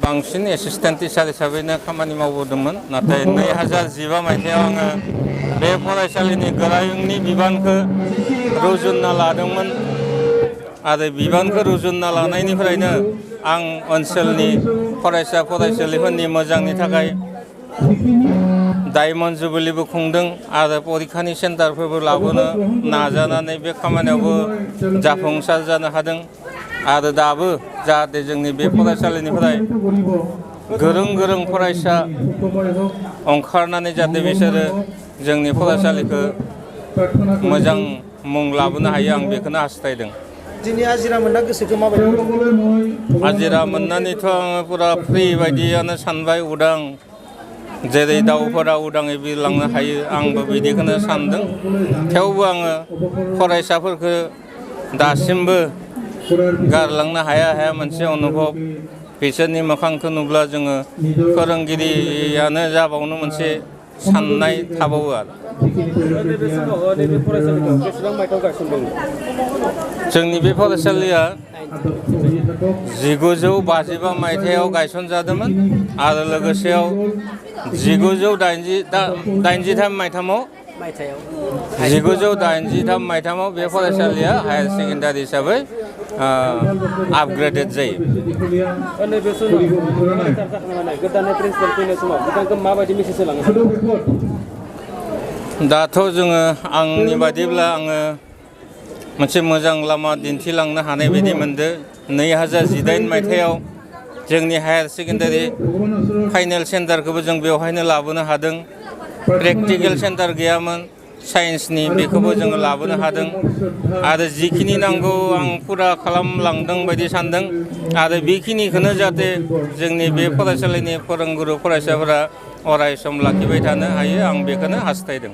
बांसिन assistant teacher हिसाबैनो खामानि मावबोदोंमोन नाथाय 2015 मायथाइयाव आङो बे फरायसालिनि गोरायुंनि बिबानखौ रुजुनना लादोंमोन आरो बिबानखौ रुजुनना लानायनिफ्रायनो आं ओनसोलनि फरायसा फरायसुलिफोरनि मोजांनि थाखाय डायमन्ड जुबिलिबो खुंदों आरो परिखानि सेन्टारफोरबो लाबोनो नाजानानै बे खामानियावबो जाफुंसार जानो हादों आरो दाबो जाहाथे जोंनि बे फरायसालिनिफ्राय गोरों गोरों फरायसा ओंखारनानै जाहाथे बिसोरो जोंनि फरायसालिखौ मोजां मुं लाबोनो हायो आं बेखौनो हास्थायदों। दिनै आजिरा मोनना गोसोखौ माबायदि? आजिरा मोननानैथ' आङो पुरा फ्रि बायदियानो सानबाय उदां जेरै दाउफोरा उदाङै बिरलांनो हायो आंबो बिदिखौनो सानदों। थेवबो आङो फरायसाफोरखौ दासिमबो गारलांनो हाया मोनसे अनुभब बिसोरनि मोखांखौ नुब्ला जोङो फोरोंगिरियानो जाबावनो मोनसे साननाय थाबावो आरो। जोंनि बे फरायसालिया 1955 मायथाइयाव गायसनजादोंमोन आरो लोगोसेयाव 1983 मायथाइयाव बे फरायसालिया हायार सेकेन्डारि हिसाबै आपग्रेडेड जायो। दाथ' जोङो आंनि बादिब्ला आङो मोनसे मोजां लामा दिन्थिलांनो हानाय बायदि मोनदों। 2018 मायथाइयाव जोंनि हायार सेकेन्डारि फाइनेल सेन्टारखौबो जों बेवहायनो लाबोनो हादों। प्रेक्टिकेल सेन्टार गैयामोन साइन्सनि बेखौबो जोङो लाबोनो हादों आरो जिखिनि नांगौ आं फुरा खालामलांदों बायदि सानदों आरो बेखिनिखौनो जाहाथे जोंनि बे फरायसालिनि फोरोंगुरु फरायसाफोरा अराय सम लाखिबाय थानो हायो आं बेखौनो हास्थायदों।